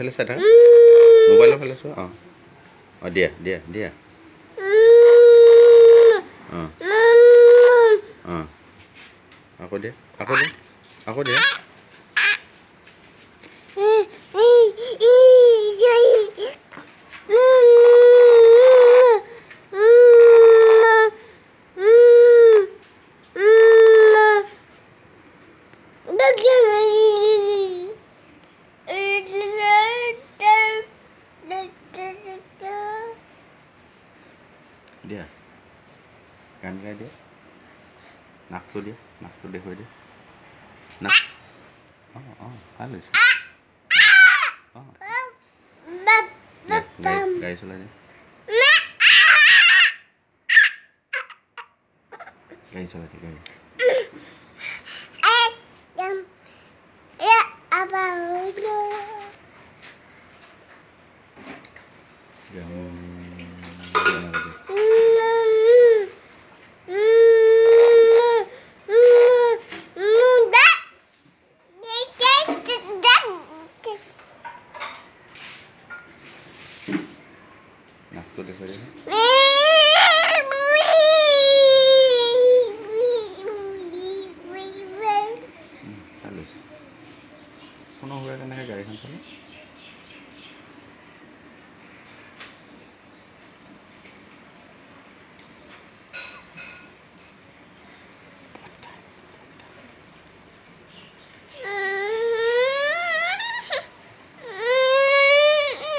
ফালে চাই থাকা মোবাইলৰ ফালে চোৱা দিয়া আকৌ দিয়া দিয়া গান গাই দিয়া নাকটো দেখুৱাই দিয়া নাক ভাল হৈছে গাড়ী চলাই দিয়া গাড়ী চলাই দিয়া নাকটো দেখুৱাই দিয়া